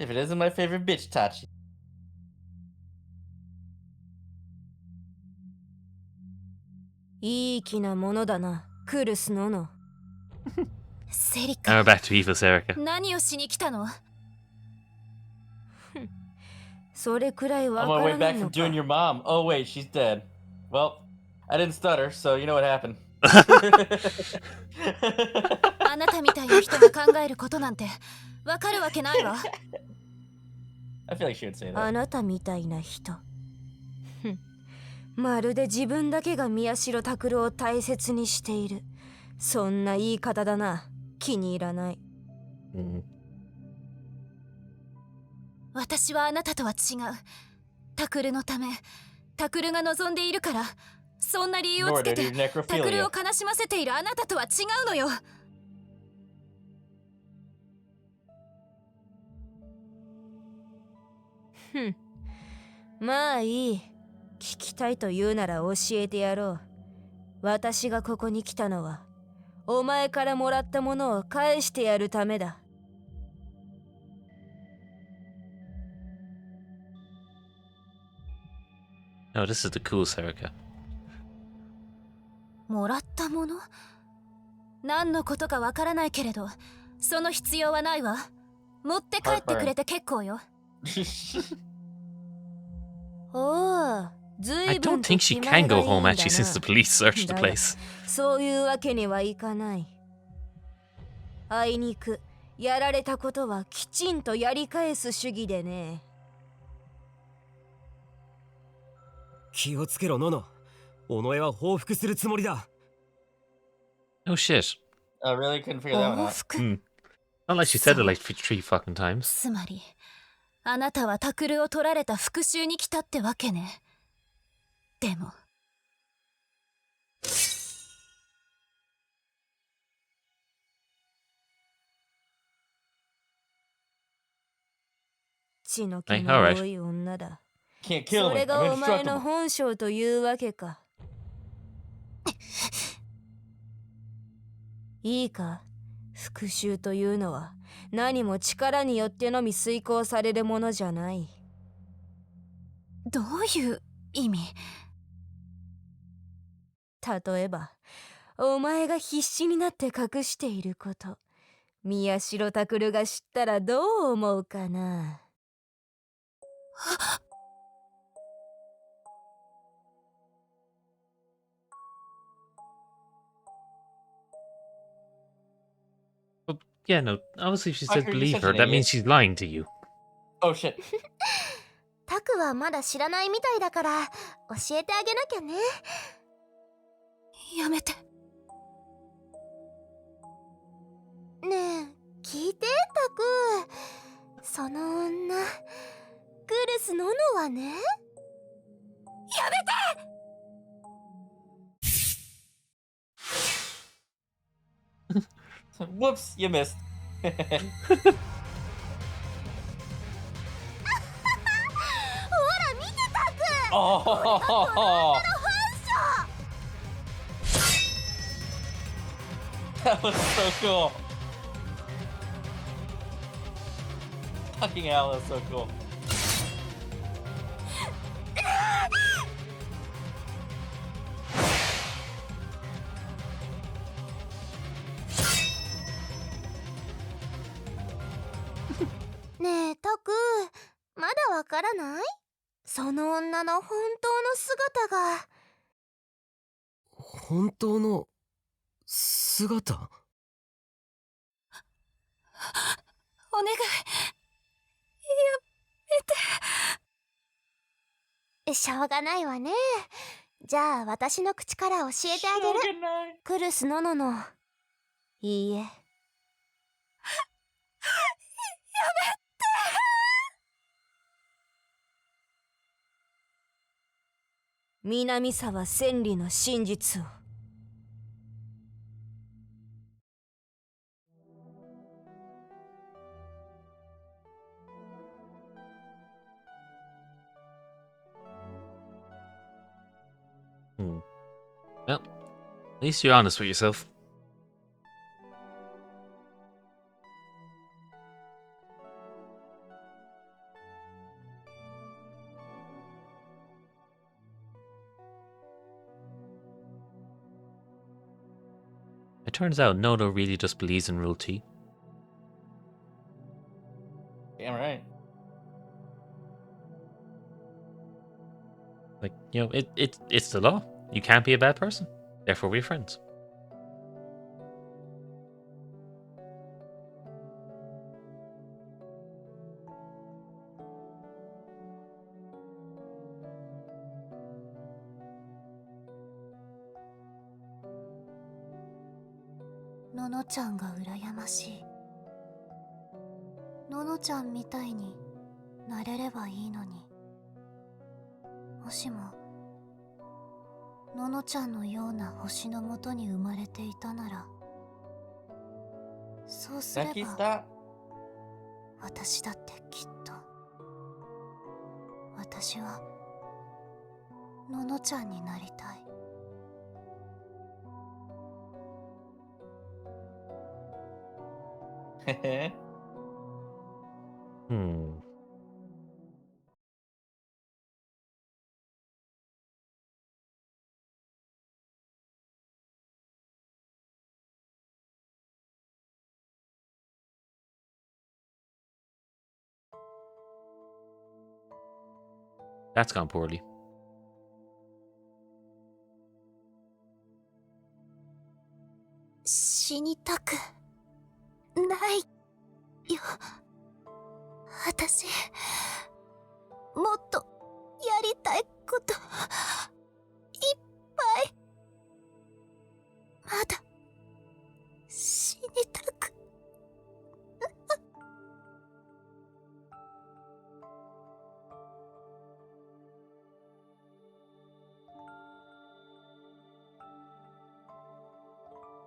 If it isn't my favorite bitch, Tachi. いい気なものだな、クルスノノ。セリ Now we're カ、 back to evil Serica. 何をしに来たの？それくらい On わ my か way らない back の from か。 doing your mom. Oh wait, she's dead. Well, I didn't stutter, so you know what happened. あなたみたいな人が考えることなんてわかるわけないわ。I feel like she would say あ that. なたみたいな人。まるで自分だけが宮代拓を大切にしている。そんな言い方だな。気に入らない。私はあなたとは違う。タクルのため、タクルが望んでいるから、そんな理由をつけて Nor did you タクル necrophilia. を悲しませているあなたとは違うのよ。まあいい。聞きたいと言うなら教えてやろう。私がここに来たのは、お前からもらったものを返してやるためだ。Oh, this is the cool Serica. もらったもの？何のことかわからないけれど、その必要はないわ。持って帰ってくれて結構よ。おお、ず I いぶ don't んと think she 気 can 前が go いいん home だ actually since the な。 police searched the だが place. そういうわけにはいかない。あいにく、やられたことはきちんとやり返す主義でね。気をつけろ、ノノ。己は報復するつもりだ。Oh shit. I really couldn't figure that one 報 out. 復？ Not like she said it like 3 fucking times. つまり、あなたはタクルを取られた復讐に来たってわけね。でも。血の気の多い女だ。 Can't kill そ me. れ I'm がお前の indestructible. 本性というわけか。いいか、復讐というのは何も力によってのみ遂行されるものじゃない。どういう意味？例えば、お前が必死になって隠していること、宮代拓が知ったらどう思うかな。But yeah, no, obviously if she Fucker, said you're believe such her, an that idiot. means she's lying to you. Oh shit. タクはまだ知らないみたいだから教えてあげなきゃね。やめて。ねえ、聞いてタク。その女、クルスノノはね。やめて。 Whoops, you missed. ほら見てタク。 Oh, that was so cool. Fucking hell, that's so cool. ねえタク、まだわからない？その女の本当の姿が。本当の姿？お願い。しょうがないわね。じゃあ私の口から教えてあげる。クルスノノの。いいえ。南沢千里の真実を。Well, at least you're honest with yourself. It turns out Nono really just believes in Rule T. Damn right. Like, you know, it's the law. You can't be a bad person. Therefore, we're friends. Nono ちゃんが羨ましい。ののちゃんみたいになれればいいのに。もしもののちゃんのような星のもとに生まれていたなら、そうすれ Becky, ば stop. 私だってきっと、私はののちゃんになりたい。Hmm. That's gone poorly. 死にたくないよ。私もっとやりたいこといっぱい。まだ死にたく。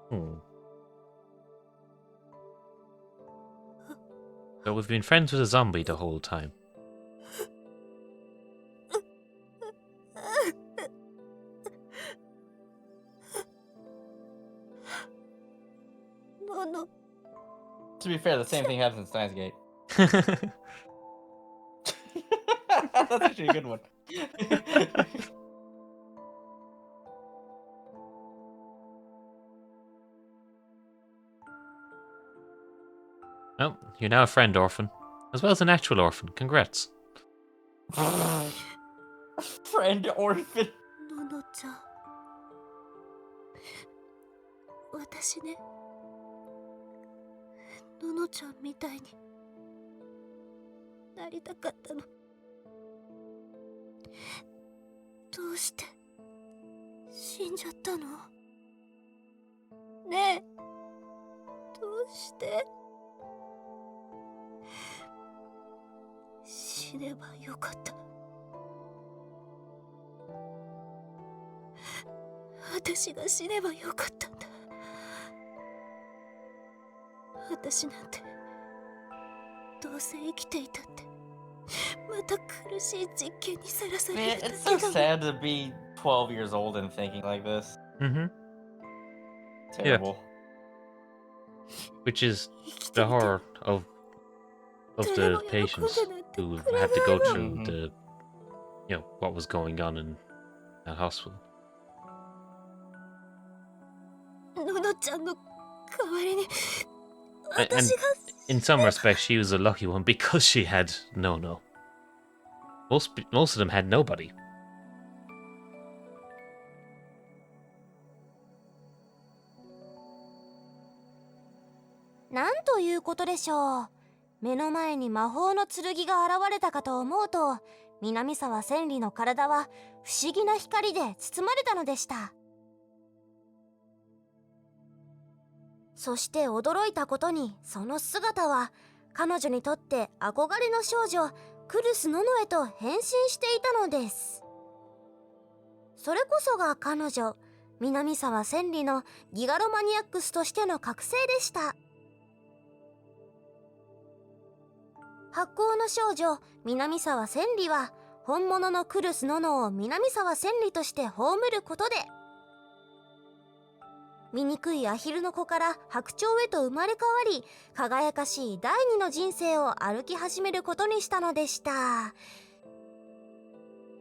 Hmm. So we've been friends with a zombie the whole time. のの To be fair, the same thing happens in Steins Gate. That's actually a good one. Oh, you're now a friend orphan. As well as an actual orphan. Congrats. Friend orphan. ののちゃん、私ね、ののちゃんみたいになりたかったの。どうして死んじゃったの？ねえ、どうして死ねばよかった。私が死ねばよかったんだ。私なんてどうせ生きていたってまた苦しい実験にさらさ Man, れるだ it's け so だ。 sad to be 12 years old and thinking like this. Mm-hmm. Terrible. Which is 生きて the みて horror of the patients who had to go through Mhm. the, you know, what was going on in that hospital. ののちゃんの代わりに And 私が in some respects, she was a lucky one because she had Nono. Most of them had nobody. なんということでしょう。目の前に魔法の剣が現れたかと思うと、南沢千里の体は不思議な光で包まれたのでした。そして驚いたことに、その姿は彼女にとって憧れの少女クルス・ノノへと変身していたのです。それこそが彼女南沢千里のギガロマニアックスとしての覚醒でした。発光の少女南沢千里は本物のクルス・ノノを南沢千里として葬ることで、醜いアヒルの子から白鳥へと生まれ変わり、輝かしい第二の人生を歩き始めることにしたのでした。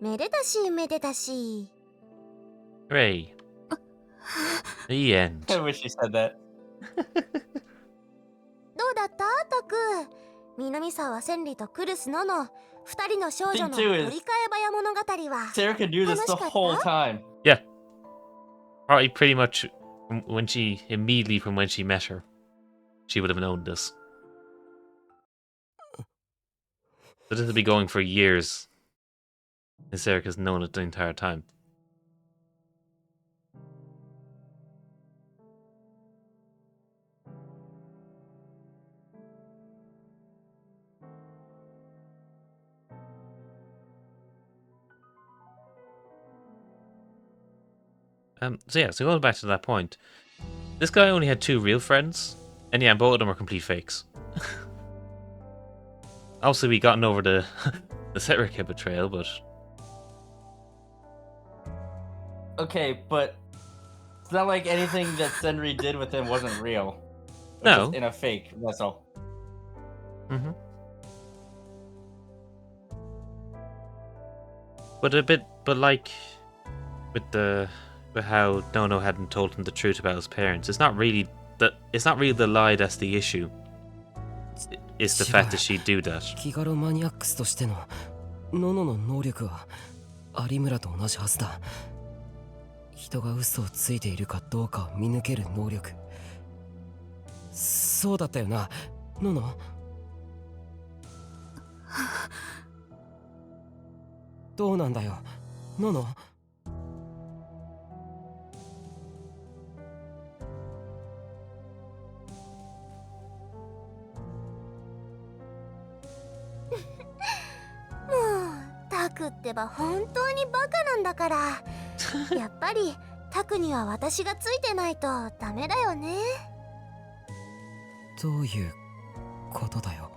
めでたしめでたし。Hooray. The end. I wish he said that. どうだったタク？南沢千里とクルスノノ二人の少女の Thing too 取 is- り替え早物語は Serica knew this the whole time. Yeah. Probably pretty much immediately from when she met her, she would have known this. So this will be going for years. And Serica's known it the entire time. So going back to that point, this guy only had 2 real friends, and yeah, both of them are complete fakes. Also, we gotten over the the Serica betrayal, but Okay, but it's not like anything that Senri did with him wasn't real. It was No. just in a fake vessel. but like with how Nono hadn't told him the truth about his parents, it's not really the lie that's the issue. It's the fact that she'd do that. 気軽マニアックスとしてのノノの能力は有村と同じはずだ。人が嘘をついているかどうかを見抜ける能力。そうだったよな、ノノ。どうなんだよ、ノノ。タクってば本当にバカなんだからやっぱりタクには私がついてないとダメだよね。どういうことだよ。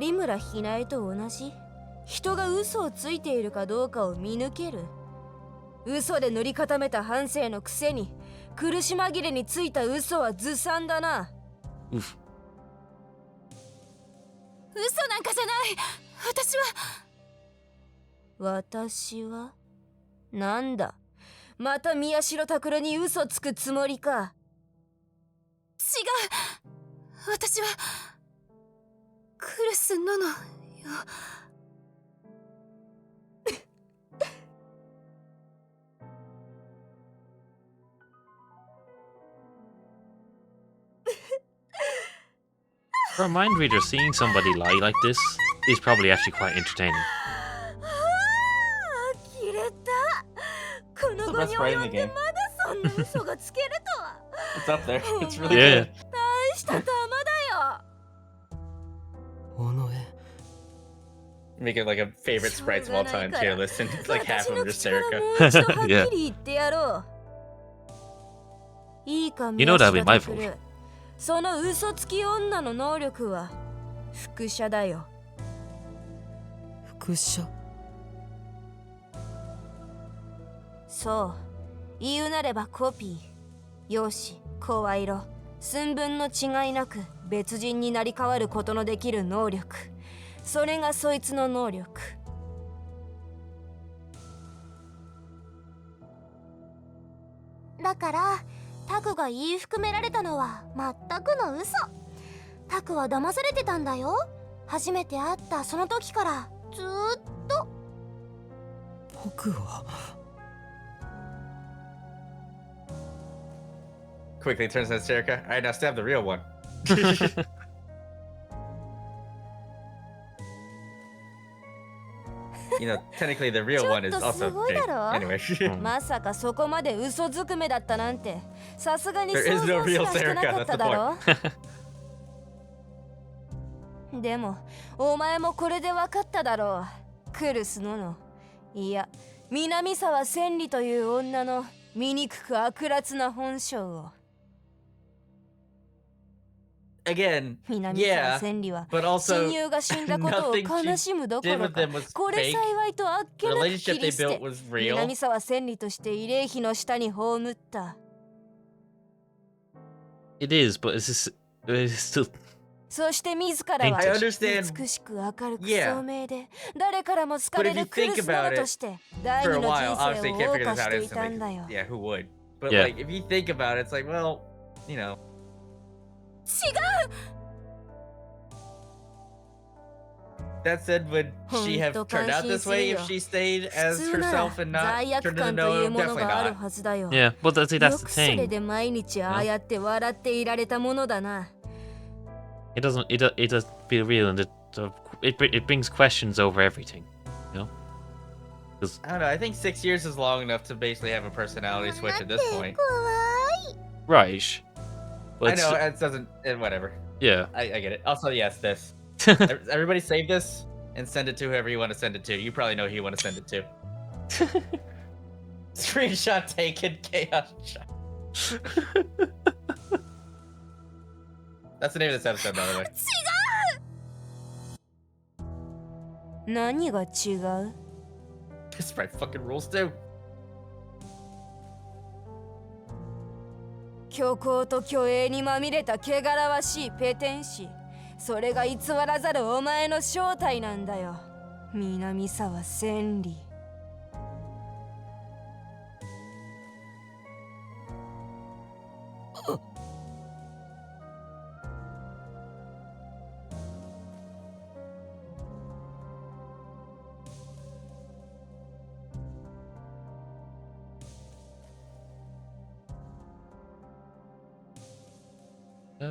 有村ひなえと同じ。人が嘘をついているかどうかを見抜ける。嘘で塗り固めた半生のくせに苦し紛れについた嘘はずさんだな。Oof. 嘘なんかじゃない。私はなんだ、また宮代拓に嘘つくつもりか。違う。私はクルスノノよ。For a mind reader, seeing somebody lie like this is probably actually quite entertaining. 呆れた。この後に及んでまだそんな嘘がつけるとは。It's up there. It's really Yeah. good. 大した玉だよ。尾上。 Make it like a favorite sprites of all time tier list, and it's like half of them just 私の口から Serica. もう一度はっきり言ってやろう。いいか、 You know that'll be 宮 my 下 fault. 拓。その嘘つき女の能力は複写だよ。副社。そう、言うなればコピー。容姿、声色、寸分の違いなく別人になり変わることのできる能力。それがそいつの能力。だからタクが言い含められたのは全くの嘘。タクは騙されてたんだよ。初めて会ったその時からずーっと。僕は。 Quickly turns to Serica. Alright, now stab the real one. You know, technically the real one is also fake. Anyway. まさかそこまで嘘ずくめだったなんて、さすがに There 想 is 像 no す real らしてなか Serica, った that's だ the ろ point. でもお前もこれで分かっただろう。クルスノノ、いや南沢千里という女の醜く悪辣な本性を。 Again, 南 yeah, 沢千里は but also 親友が死んだことを nothing 悲しむどこ did ろ with か them was これ fake. 幸いとあっけ The なく relationship 切り they 捨 built て was real. 南沢千里として慰霊碑の下に葬った。 It is, but it's still そして自らは I understand. 美しく明るく Yeah. 聡明で誰からも好かれ But if you るクル think スノ about ノと it して第 For 二 a の while, 人 obviously 生 you を can't 謳 figure 歌 this し out ていたん instantly. だよ。 Yeah, who would? But Yeah. like, if you think about it, it's like, well, you know. 違う That said, would she have turned out this way if she stayed 普 as 通なら herself and not 罪悪 turned into 感という Nono? もの Definitely がある not. はずだよ。 Yeah, well, see, よ that's く the それ thing. で毎日ああやって笑っていられたものだな。 It doesn't. It does feel real, and it brings questions over everything. You know. I don't know. I think 6 years is long enough to basically have a personality switch at this point. 怖い Right. But I it's know ju- it doesn't. Whatever. Yeah. I get it. Also, yes, this. Everybody save this and send it to whoever you want to send it to. You probably know who you want to send it to. Screenshot taken. Chaos shot. That's the name of this episode, by the way. 何が違う？ This right fucking rules too. 虚構と虚栄にまみれた汚らわしいペテン師。それが偽らざるお前の正体なんだよ。南沢千里。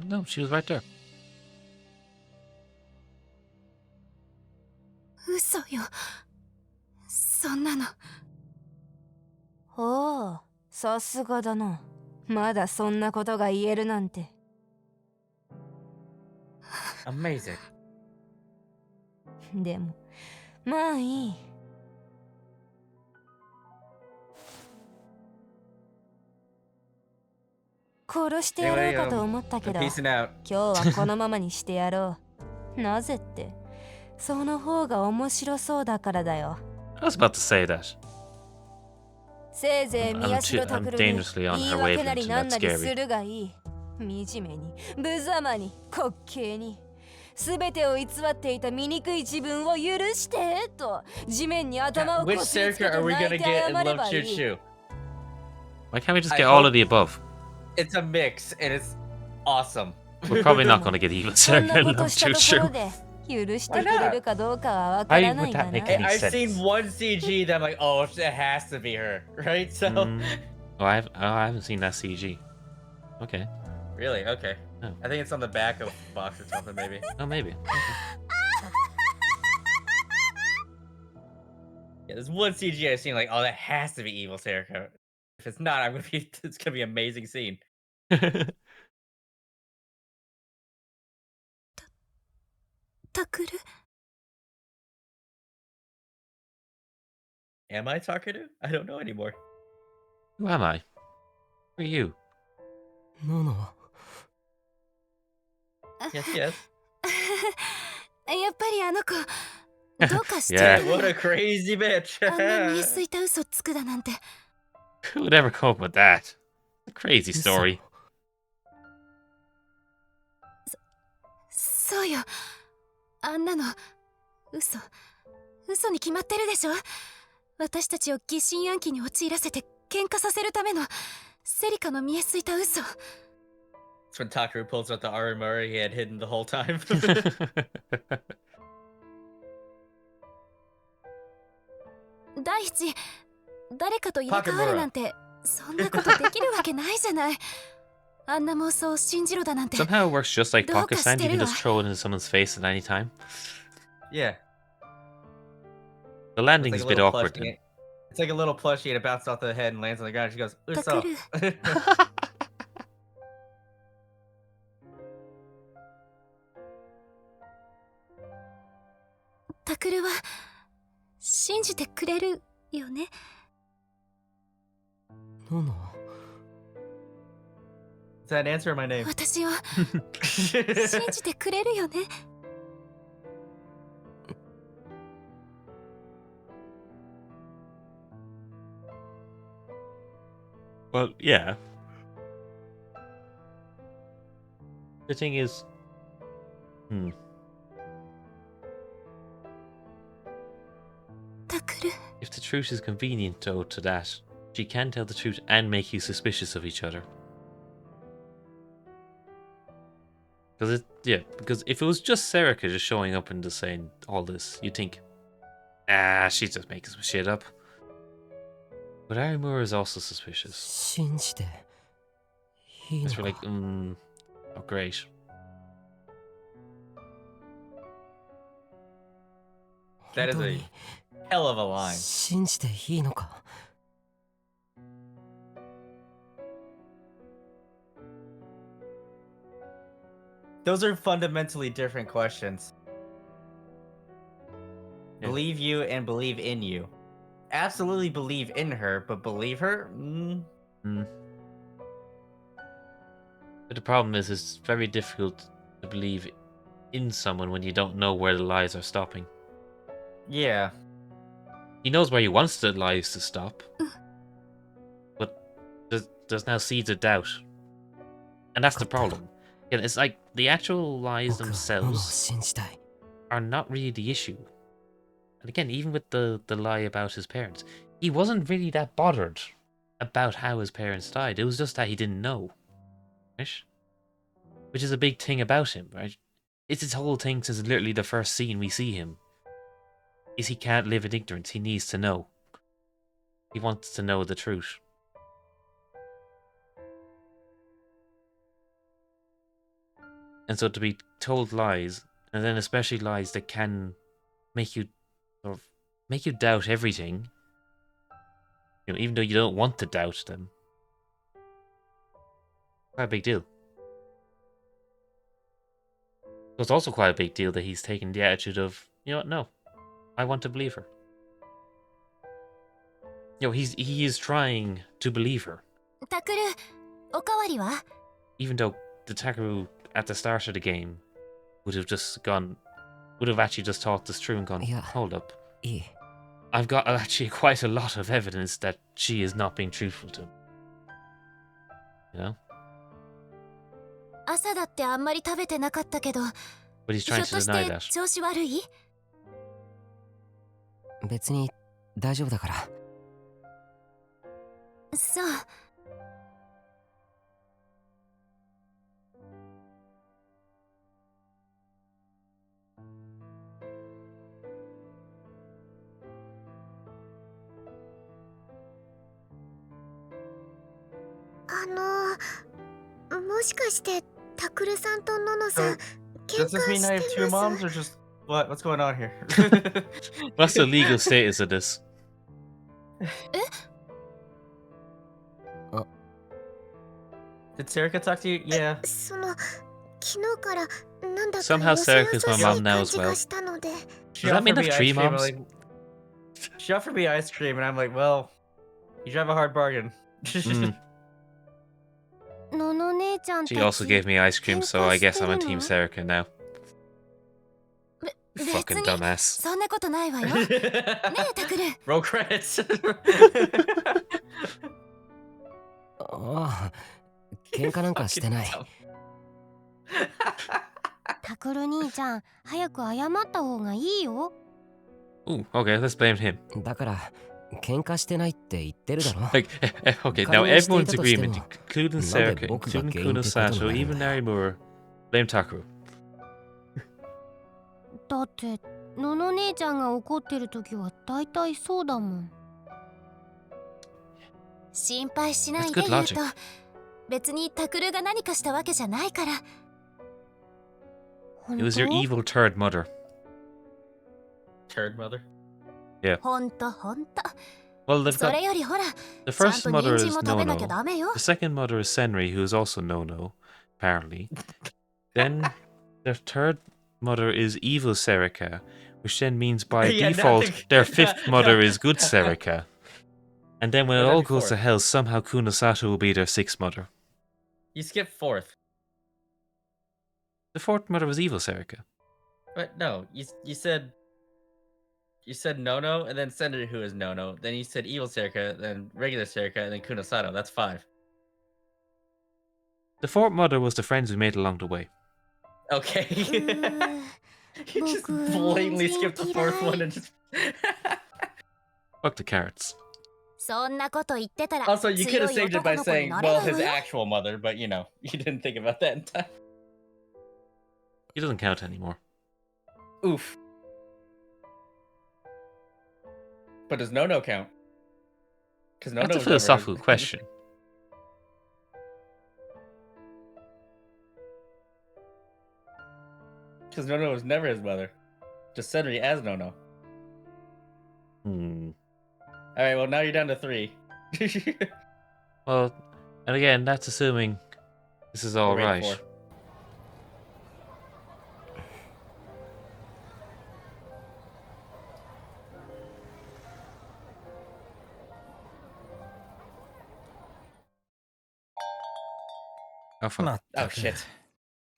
No, she was right there. 嘘よ。そんなの。おお、さすがだな。まだそんなことが言えるなんて。 Amazing. でも、まあいい。殺してやろうかと思ったけど、 Peacing out. 今日はこのままにしてやろう。なぜって、その方が面白そうだからだよ。 I was about to say that. せいぜい宮代 I'm 拓に dangerously on 言い her 訳なり wavelength, なん and な that's り scary. するがいい。惨めに、無様に、滑稽に。すべてを偽っていた醜い自分を許してと地面に頭をこ Which すりつけ character て are we 泣 gonna いて get in 謝れ Love ばい Choo い。 Choo? Why can't we just I get all hope- of the above? It's a mix and it's awesome. We're probably not going to get even そんな Sarah こ and と Love した Choo ところ Choo. で許してくれるかどうかはわか Why らな would い that が make な。 any I've sense? seen one CG that I'm like, oh, it has to be her, right? So, Oh, I haven't seen that CG. Okay. really, okay. Oh. I think it's on the back of the box or something, maybe. Oh, maybe. Okay. Yeah, there's one CG I've seen like, oh, that has to be evil Serica. If it's not, it's gonna be an amazing scene. タクル。 Am I Takuru? I don't know anymore. Who am I? Who are you? ノノ Yes, yes. やっぱりあの子、どうかしち Yeah. ゃったの What a よ。 crazy bitch. あんな見えすいた嘘つくだなんて。 Who would ever come up with that? A crazy story. そうよ。あんなの、嘘に決まってるでしょ。私たちを疑心暗鬼に陥らせて喧嘩させるためのセリカの見えすいた嘘。 That's when Takuru pulls out the armor he had hidden the whole time. 第一、誰かと入れ替わるなんてそんなことできるわけないじゃない。あんな妄想を信じろだなんて。 Somehow it works just like どうか Pocket し Sand. て You る can わ。 just throw it into someone's face at any time. Yeah. The It's landing like is a a bit little awkward. plushie. It's like a little plushie and it bounces off the head and lands on the ground. She goes, Uso. Takuru. タクルは信じてくれるよね。ノノ Is that an answer or my name? 私を信じてくれるよね。 Well, yeah. The thing is, Takuru. If the truth is convenient, though, to that, she can tell the truth and make you suspicious of each other. Because if it was just Serica just showing up and just saying all this, you'd think, she's just making some shit up. But Arimura is also suspicious. 信じていいの It's か like, oh great. That is 本当 a に hell of a line. 信じていいのか Those are fundamentally different questions. Yeah. Believe you and believe in you. Absolutely believe in her, but believe her? But the problem is, it's very difficult to believe in someone when you don't know where the lies are stopping. Yeah. He knows where he wants the lies to stop. But there's now seeds of doubt. And that's the problem. Yeah, it's like the actual lies 僕はノノを themselves 信じたい are not really the issue. And again, even with the lie about his parents, he wasn't really that bothered about how his parents died. It was just that he didn't know. Right? Which is a big thing about him, right? It's his whole thing since literally the first scene we see him. Is he can't live in ignorance. He needs to know. He wants to know the truth. And so to be told lies, and then especially lies that can make you doubt everything, you know, even though you don't want to doubt them, quite a big deal. So it's also quite a big deal that he's taken the attitude of, you know what, no, I want to believe her. You know, he is trying to believe her. Takuru, おかわりは? Even though the Takuru at the start of the game would have actually just thought this through and gone, Yeah. hold up. いい I've got actually quite a lot of evidence that she is not being truthful to him. You know? 朝だってあんまり食べてなかったけど、 But he's ひょ trying っ to とし deny て that. 調子悪い？別に大丈夫だからそう。もしかしてタクルさんとノノさん Does this mean I have two moms or just what? What's going on here? What's the legal status of this? Did Serica talk to you? Yeah. その昨日からなんだか Somehow よそよ Serica's そ my し mom い now 感 as じ well. がしたので She Does that mean offered me there's three ice cream, I'm moms? like, she offered me ice cream, and I'm like, well, you drive a hard bargain. Mm. ノノ姉ちゃんた She ち also gave me ice cream, so I guess I'm on Team 喧嘩 Serica now. 別 Fucking に dumbass. そんなことないわよ。ねえタクル。 Roll credits. ああ喧嘩なんかしてない タクル兄ちゃん早く謝った方がいいよ Ooh, okay, let's blame him. だから喧嘩してないって言ってるだろ Like, okay, now everyone's agreement, including Serica, including Kunosato, even Narimura, blame Takuru. だってノノ姉ちゃんが怒ってる時は大体そうだもん心配しない That's で good 言うと logic. 別にタクルが何かしたわけじゃないから。本 It was your 当 evil third mother. Turd mother. ほんと。 Well, they've そ got れよりほら、 the ちゃん first と mother 人 is 参も食べなきゃ Nono. ダメよ。 The second mother is Senri, who is also Nono, apparently. Then the third mother is evil Serica, which then means by Yeah, default nothing- their fifth mother is good Serica. And then when it That'd all be goes to fourth. hell, somehow Kunosato will be their sixth mother. You skipped fourth. The fourth mother was evil Serica. But no, you said Nono, and then Senri, who is Nono. Then you said evil Serica, then regular Serica, and then Kunosato. That's 5. The fourth mother was the friends we made along the way. Okay. うーん You just 僕 blatantly 人参 skipped the fourth 嫌い one and just. Fuck the carrots. そんなこと言ってたら Also, you could 強 have い saved it 男 by の子に saying, なれ well, ない his わよ actual mother, but you know, you didn't think about that in time. He doesn't count anymore. Oof. But does Nono count? Because Nono That's a was never his- philosophical question. Because Nono was never his mother. Just Senri as Nono. Hmm. Alright, well, now you're down to 3. Well, and again, that's assuming this is all Or wait, right. 4. Oh, fuck. まっ Oh, たく shit.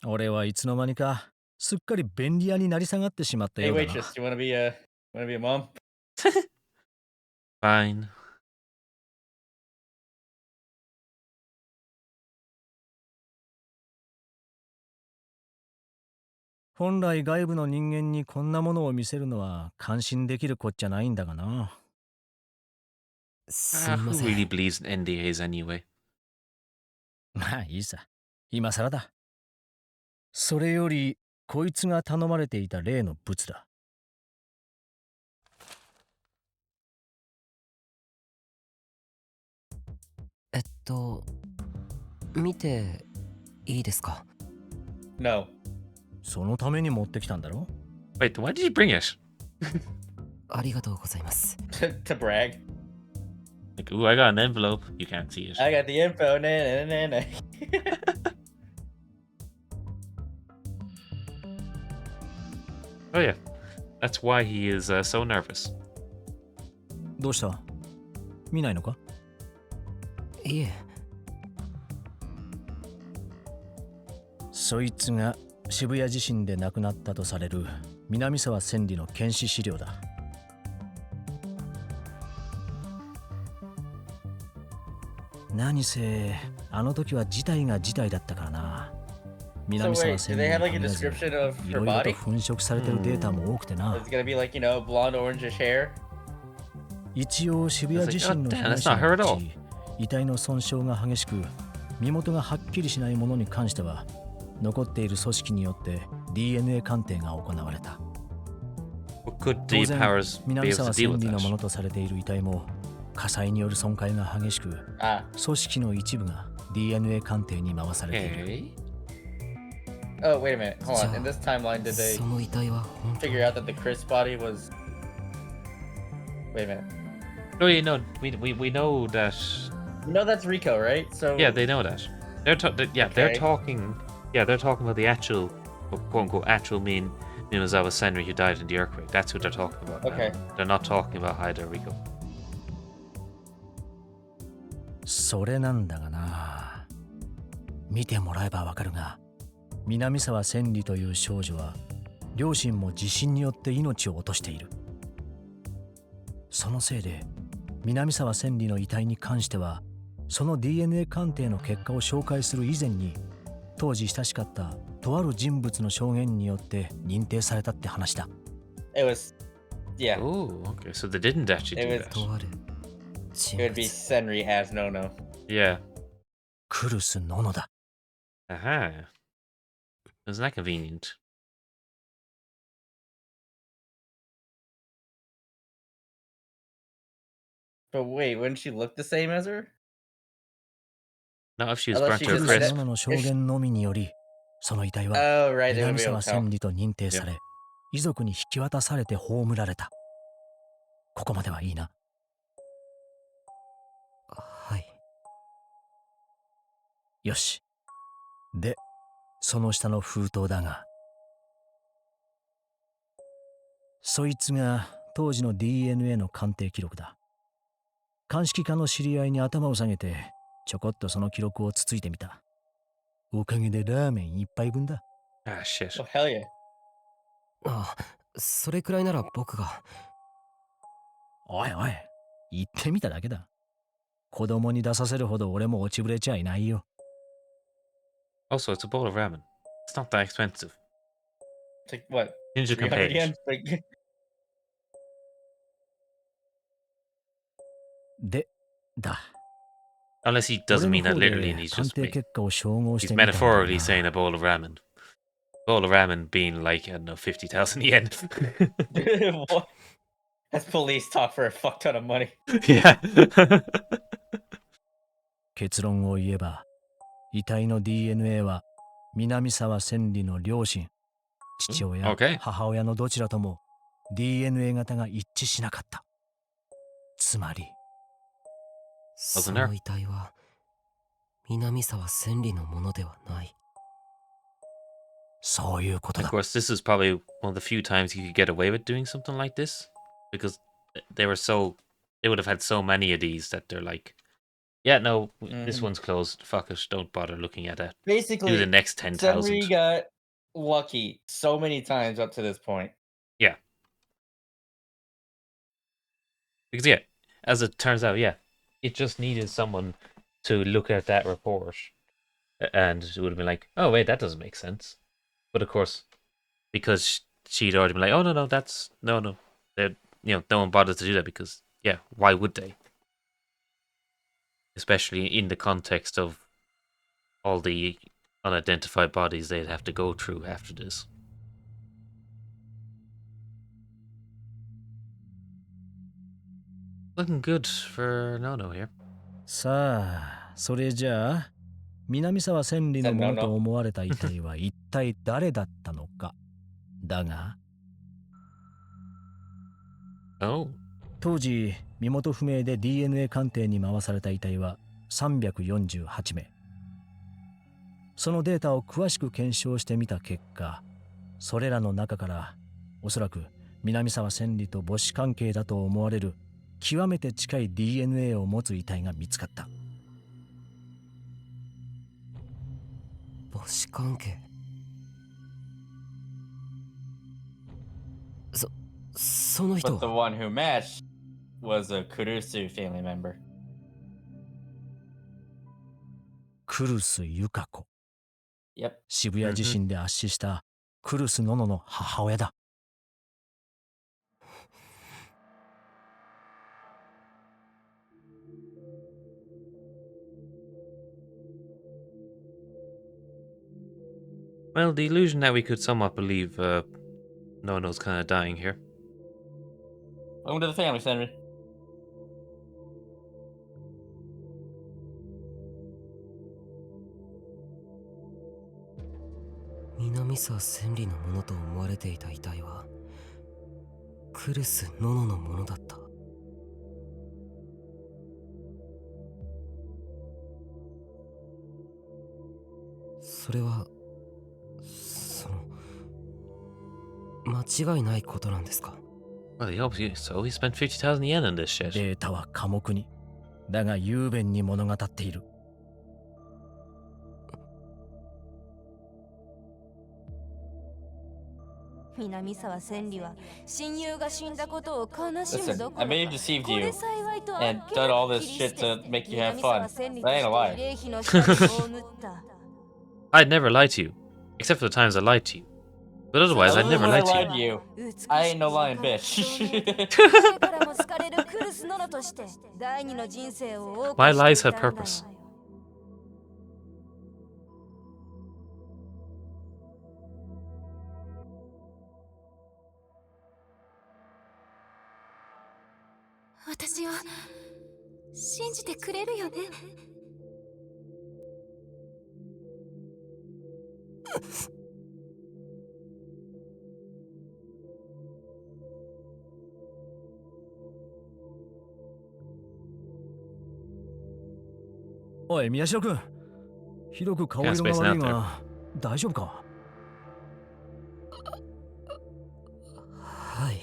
俺はいつの間にかすっかり便利屋になり下がってしまった Hey, ようだな waitress, you wanna be a mom? Fine. 本来外部の人間にこんなものを見せるのは感心できるこっちゃないんだがな。すみ Who ませ really ん。 believes in NDAs anyway? まあいいさ。今更だ。それより、こいつが頼まれていた例の物だ。見ていいですか？ No. そのために持ってきたんだろ？ Wait, why did you bring it? ありがとうございます。to brag. Like, ooh, I got an envelope. You can't see it. I got the info. Nah, nah, nah, nah. Oh yeah, that's why he is so nervous. どうした？見ないのか？いえ、そいつが渋谷地震で亡くなったとされる南沢千里の検視資料だ。何せあの時は事態が事態だったからな。 So 南沢 wait, do 千 they 里 have に like a 限らず description of い her ろいろと body? 粉飾されてるデータも多くてな。 It's gonna be like, you know, blonde orangish hair. 一応渋谷地震の被 That's 害 not 者 her の at うち遺体の損傷が激しく身元がはっきりしないものに関しては残っている組織によって DNA 鑑定が行われた。 But could 当 the 然 powers be 南 able to 沢 deal 千 with 里のも that? のとされている遺体も火災による損壊が激しく Ah. 組織の一部が DNA 鑑定に回されている。 Okay. Oh, wait a minute. Hold on. So- In this timeline, did they その遺体は本当 figure out that the Chris body was... Wait a minute. No, you know, we know that. You know that's Rico, right? So... Yeah, they know that. They're they're Okay. talking. Yeah, they're talking about the actual, quote unquote, actual Minazawa Senri who died in the earthquake. That's who they're talking about. now. Okay. They're not talking about Haida Rico. それなんだがな。見てもらえばわかるが、南沢千里という少女は両親も地震によって命を落としている。そのせいで南沢千里の遺体に関してはその DNA 鑑定の結果を紹介する以前に当時親しかったとある人物の証言によって認定されたって話だ。 It was... Yeah. Oh, okay. So they didn't actually do It that. とある It 人 would be 物。 Senri as Nono. Yeah. クルス・ノノだ。 Aha. Isn't that convenient? But wait, wouldn't she look the same as her? Not if she was Unless burnt she to a クル just ス・ crisp. ノノの証言のみによりその遺体は Oh, right, they would 南 be able 沢 to 千 tell. 里と認定され、遺族に引き渡されて葬られた。ここまではいいな。はい。よし。で、その下の封筒だが、そいつが当時の DNA の鑑定記録だ。鑑識課の知り合いに頭を下げて、ちょこっとその記録をつついてみた。おかげでラーメン一杯分だ。Ah, shit. Oh, hell yeah. あ、それくらいなら僕が。おいおい、言ってみただけだ。子供に出させるほど俺も落ちぶれちゃいないよ。Also, it's a bowl of ramen. It's not that expensive. It's like, what? Ninja 300 page. yen? Like, で、だ。 Unless he 俺 doesn't の mean that 方 literally で and he's 鑑 just 定結果を照合し he's てみたんだが metaphorically saying a bowl of ramen. Bowl of ramen being like, I don't know, 50,000 yen. what? That's police talk for a fuck ton of money. Yeah. 結論を言えば、遺体の DNA は南沢千里の両親、父親、 Okay. 母親のどちらとも DNA 型が一致しなかった。つまり、その遺体は南沢千里のものではない。そういうことだ。 Of course, this is probably one of the few times you could get away with doing something like this. Because they would have had so many of these that they're like, yeah, no, this one's closed. Fuck it, don't bother looking at it. Basically, Do the next 10,000. Senri got lucky so many times up to this point. Yeah. Because, yeah, as it turns out, yeah, it just needed someone to look at that report and it would have been like, oh, wait, that doesn't make sense. But, of course, because she'd already been like, oh, no, that's, no. They're, no one bothered to do that because, yeah, why would they? Especially in the context of all the unidentified bodies they'd have to go through after this. Looking good for Nono here. さあ、それじゃあ、南沢千里のものと思われた遺体は一体誰だったのか。だが、Oh. 当時、身元不明で DNA 鑑定に回された遺体は348名。そのデータを詳しく検証してみた結果、それらの中からおそらく南沢千里と母子関係だと思われる極めて近い DNA を持つ遺体が見つかった。母子関係。その人 But the one who matched was a Kurusu family member. クルスユカ子。Yep. 渋谷地震で圧死したクルスノノの母親だ。Well, the illusion that we could somewhat believe Nono's kind of dying here. Welcome to the family, Senri. 南沢千里のものと思われていた遺体はクルス・ノノのものだった。それは間違いないことなんですか？ Well, he hopes so. He spent 50,000 yen on this shit. データは寡黙に、だが雄弁に物語っている。南沢千里は親友が死んだことを悲しむ Listen, どこ I ろか may have deceived こ you れ幸いと and done all this shit to make you have fun. 南 That 沢 ain't 千 a 里 lie. として慰霊碑の下に葬った I'd never lie to you. Except for the times I lied to you. But otherwise, I'd Other never than when lie I to lied you. to you, I ain't no lying bitch. 誰からも好かれるクルスノノとして第二の人生を謳 My 歌 lies してい have たんだよ purpose. 私を信じてくれるよね。おい、宮代君。ひどく顔色が悪いが、大丈夫か？はい。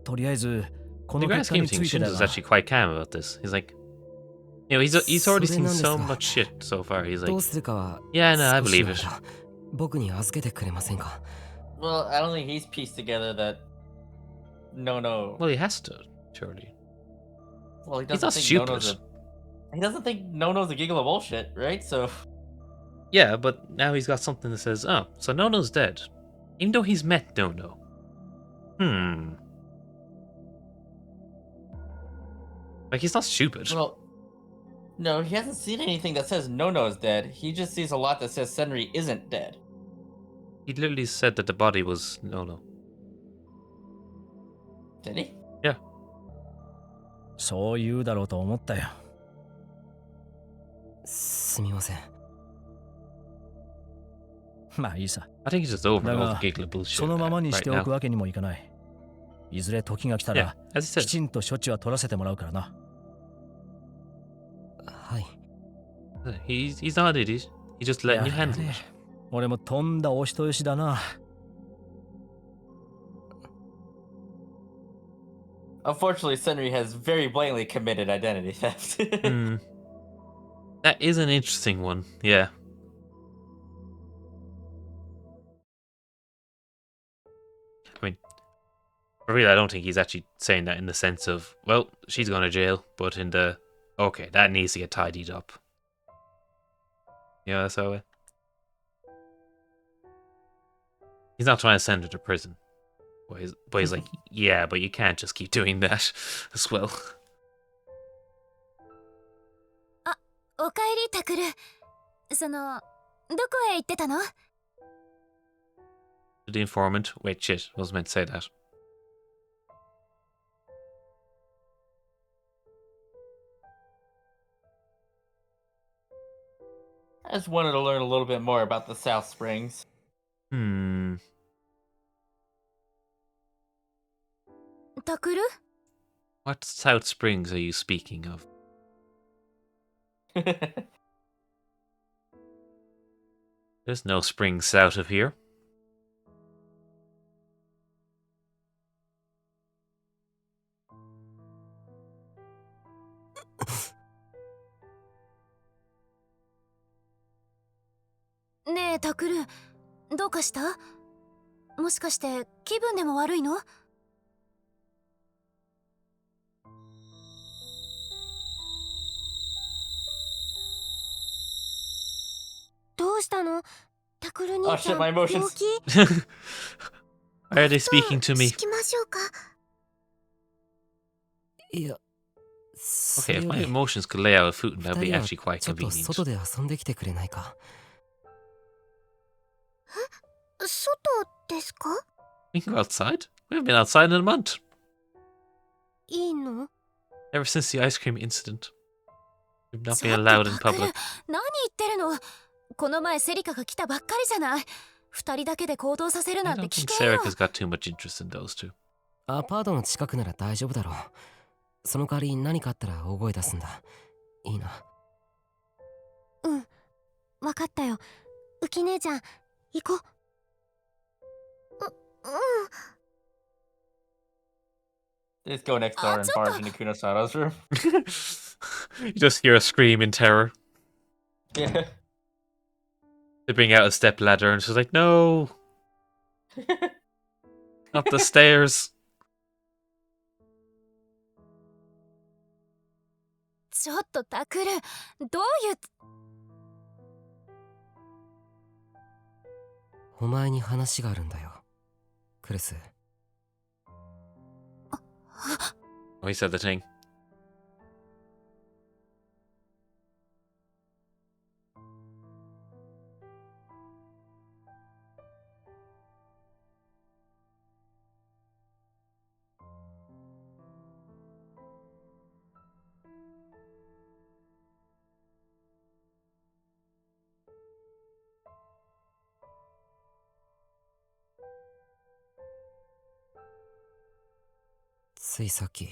とりあえず、こ The の grand 結果 scheme に of つ things, いてだ Shinzo's が、 actually quite calm about this. He's like, he's already seen so それなんですが、 much shit so far. He's ど like, うするかは yeah, no, I 少し believe の it. 間僕に預けてくれませんか？ Well, I don't think he's pieced together that Nono. Well, he has to, surely. Well, he He's doesn't not think stupid. Nono's a. He doesn't think Nono's a giggle of bullshit, right? So. Yeah, but now he's got something that says, oh, so Nono's dead. Even though he's met Nono. Like, he's not stupid. Well, no, he hasn't seen anything that says Nono is dead. He just sees a lot that says Senri isn't dead. He literally said that the body was Nono. Did he? Yeah. そう言うだろうと思ったよ。すみません。まあいいさ。 I think he's just over だ and が over giggling bullshit そのままにし right ておく now. わけにもいかない。いずれ時が来た Yeah, ら as he き said. ちんと処置は取らせてもらうからな。はい。He's not an idiot. He's just letting you handle it. 俺もとんだお人よしだな。Unfortunately, Senri has very blatantly committed identity theft. That is an interesting one, yeah. I mean, for real, I don't think he's actually saying that in the sense of, well, she's going to jail, but in the, okay, that needs to get tidied up. Yeah, that's how it. He's not trying to send her to prison. But he's like, yeah, but you can't just keep doing that as well. おかえりタクル。どこへ行ってたの？ The informant. Wait, shit. I wasn't meant to say that. I just wanted to learn a little bit more about the South Springs. Takuru? What South Springs are you speaking of? There's no springs south of here.ねえタクル、どうかした？もしかして気分でも悪いの？どうしたの？タクル Oh 兄ちゃ shit, ん、 my 病 emotions. 気？ Why are they speaking to me? 敷きましょうか？いや、 Okay, if my emotions could lay out a food, that would be actually quite ちょっと convenient. 外で遊んできてくれないか？外ですか？ We can go outside. We haven't been outside in a month. いいの？ Ever since the ice cream incident. We've not ち been ょっと allowed in タクル、 public. 何言ってるの？この前セリカが来たばっかりじゃない。二人だけで行動させる I なんて don't 危 think 険よ。 Serica's got too much interest in those two. アパートの近くなら大丈夫だろう。その代わり何かあったら大声出すんだ。いいな。うん、わかったよ。ウキ姉ちゃん、行こう。Just go next door and barge into Kunosada's room. You just hear a scream in terror. Yeah. They bring out a step ladder and she's like, no! Not the stairs. ちょっとタクル、どういう…お前に話があるんだよ、クレス。Oh, he said the thing.「ついさっき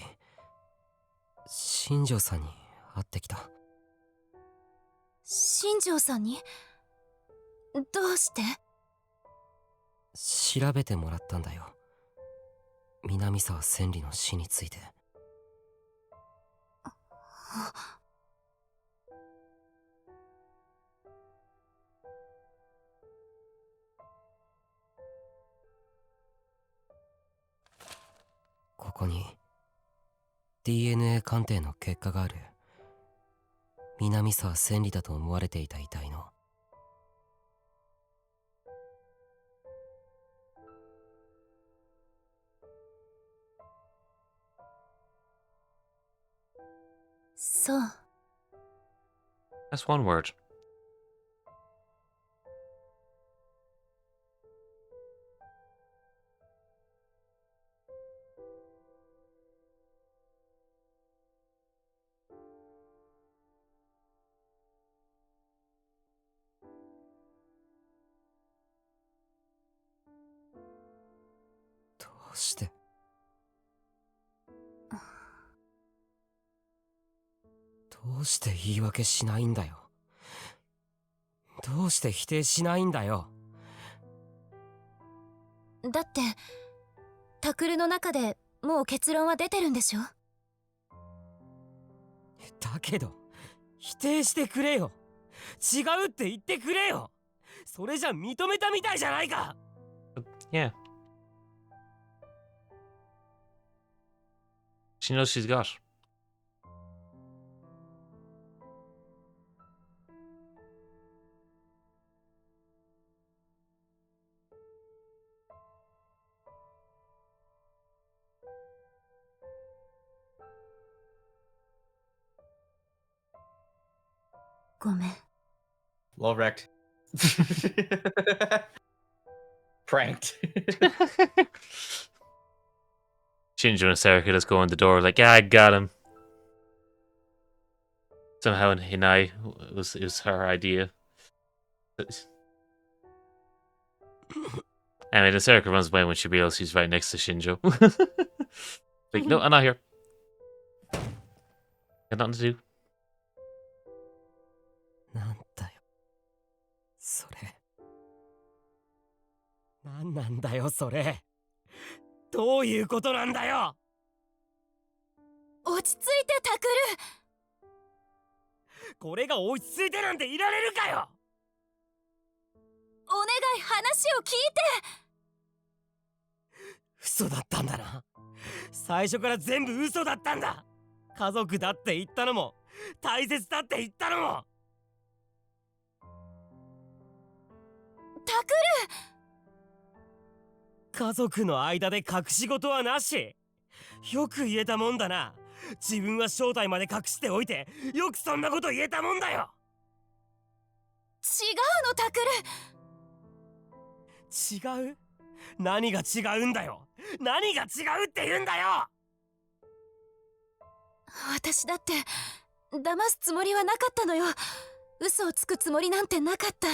新庄さんに会ってきた。新庄さんに？どうして？調べてもらったんだよ、南沢千里の死について。ここに DNA 鑑定の結果がある。南沢千里だと思われていた遺体のそう。That's one word. どうしてどうして言い訳しないんだよ。どうして否定しないんだよ。だってタクルの中でもう結論は出てるんでしょ。だけど否定してくれよ。違うって言ってくれよ。それじゃ認めたみたいじゃないか。 Yeah. She knows she's got. Well wrecked. Pranked. Shinjo and Serika just go in the door like, yeah, I got him. Somehow in Hinai, it was her idea. Anyway, then Serika runs away when she realizes she's right next to Shinjo. Like, no, I'm not here. Got nothing to do. なんだよそれ。なんなんだよそれ。どういうことなんだよ。落ち着いてタクル。これが落ち着いてなんていられるかよ。お願い、話を聞いて。嘘だったんだな。最初から全部嘘だったんだ。家族だって言ったのも大切だって言ったのも。タクル。家族の間で隠し事はなし。よく言えたもんだな。自分は正体まで隠しておいてよくそんなこと言えたもんだよ。違うのタクル。違う？何が違うんだよ。何が違うって言うんだよ。私だって騙すつもりはなかったのよ。嘘をつくつもりなんてなかった。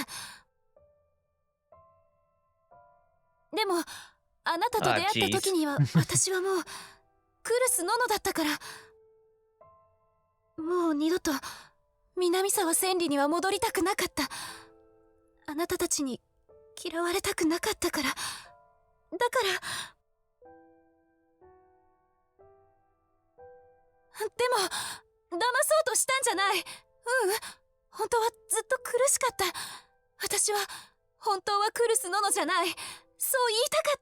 でもあなたと出会った時には私はもうクルス・ノノだったから。もう二度と南沢千里には戻りたくなかった。あなたたちに嫌われたくなかったから。だからでも騙そうとしたんじゃない。本当はずっと苦しかった。私は本当はクルス・ノノじゃない、そう言いたかっ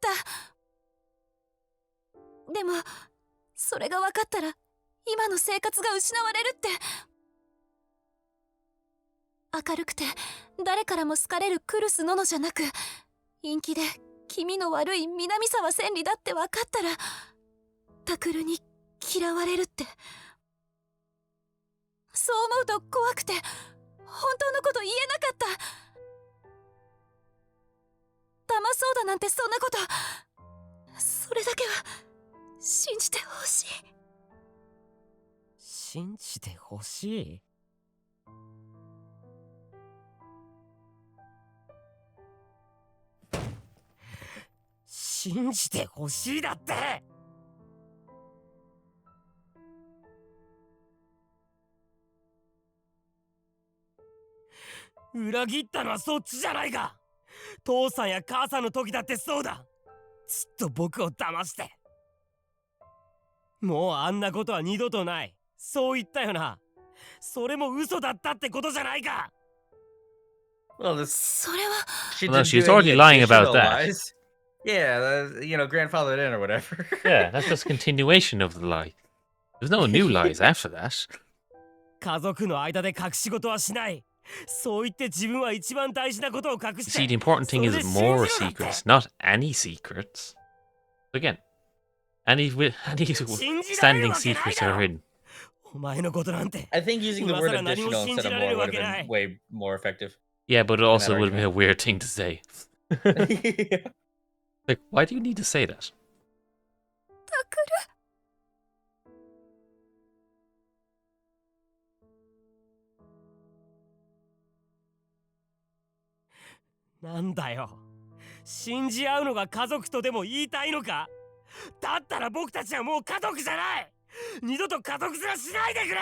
た。でもそれが分かったら今の生活が失われるって。明るくて誰からも好かれるクルス・ノノじゃなく、陰気で気味の悪い南沢千里だって分かったらタクルに嫌われるって。そう思うと怖くて本当のこと言えなかった。騙そうだなんてそんなこと、それだけは信じてほしい。信じてほしい？信じてほしいだって。裏切ったのはそっちじゃないか。父さんや母さんの時だってそうだ。ずっと僕を騙して。もうあんなことは二度とない、そう言ったよな。それも嘘だったってことじゃないか。 Well, this それは she Well, no, didn't she's do any already lying about additional that. lies. Yeah, grandfathered in or whatever. Yeah, that's just continuation of the lie. There's no new lies after that. 家族の間で隠し事はしない。そう言って自分は一番大事なことを隠して。 See, the important thing is more secrets, not any secrets. Again, any standing secrets are hidden. お前のことなんて I think using the word 今更何も additional 信 instead じ of られる more わ would け have な been い way more effective. Yeah, but it that also would have been a argument. weird thing to say. Yeah. Like, why do you need to say that? タクル。なんだよ、信じ合うのが家族とでも言いたいのか？だったら僕たちはもう家族じゃない。二度と家族面しないでくれ。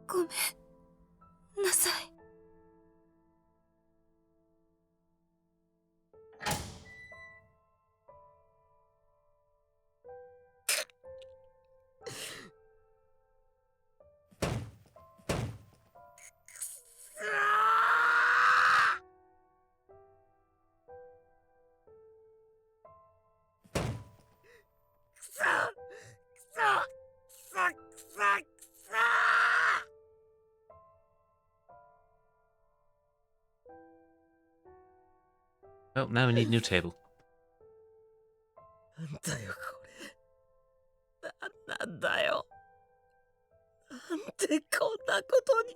ごめんなさい。Oh, now we need a new table. なんだよこれ。なんだよ。なんでこんなことに。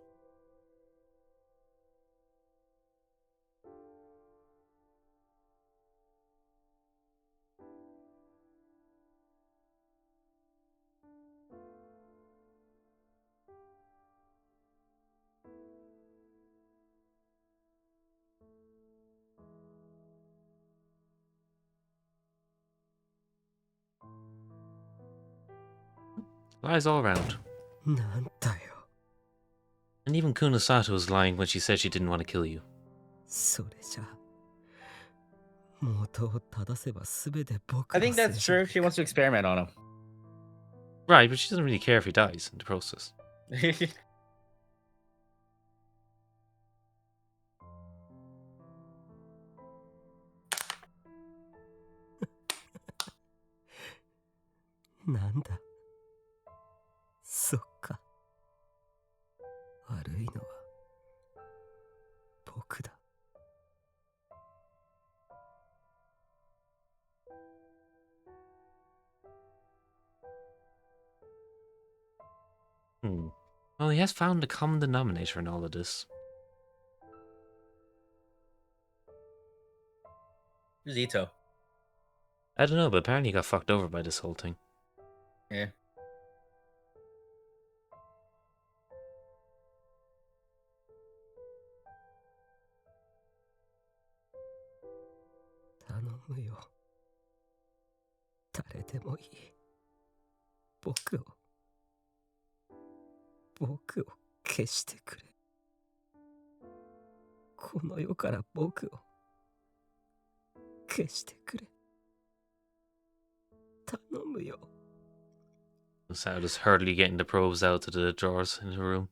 Lies all around. なんだよ。 And even Kunosato was lying when she said she didn't want to kill you. それじゃ元を正せば全て僕 I の think せい that's じゃ true. She wants to experiment on Right, but she doesn't really care if he dies in the process. him. なんだ。そっか。悪いのは僕だ。Well, he has found a common denominator in all of this. Who's Ito? I don't know, but apparently he got fucked over by this whole thing. Yeah. 頼むよ。誰でもいい。僕を消してくれ。この世から僕を消してくれ。頼むよ。 Sad is hurriedly getting the probes out to the drawers in the room.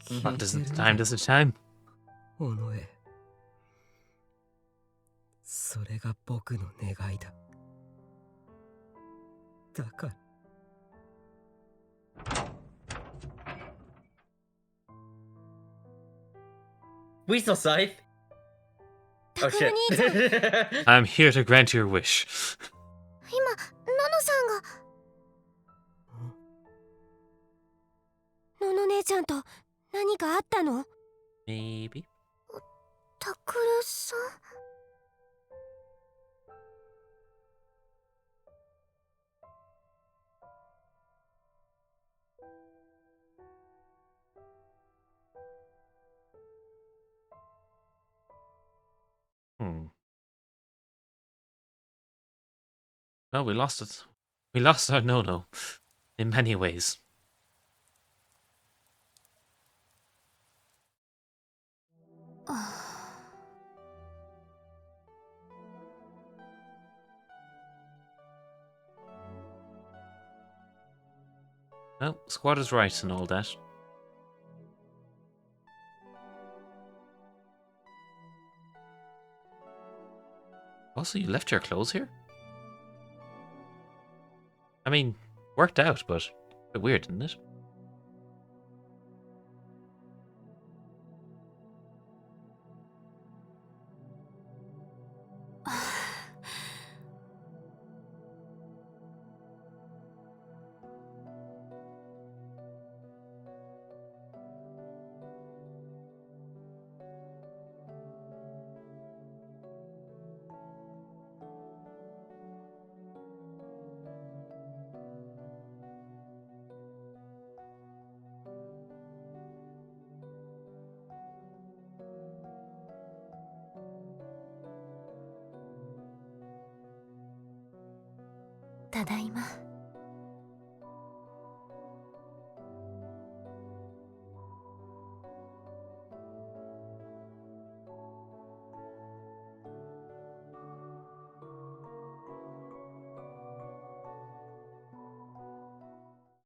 聞い This て is る the time, this is the time. 尾上。それが僕の願いだ。だから。Weasel Scythe? Oh タクル shit. 兄ちゃん、 I'm here to grant your wish. 今ノノさんがノノ姉ちゃんと何かあったの？ Maybe. タクルさん。Well, we lost it. We lost our Nono. In many ways. Well, Squad is right and all that. Also, you left your clothes here? I mean, worked out, but Bit weird, isn't it? Ah. ただいま。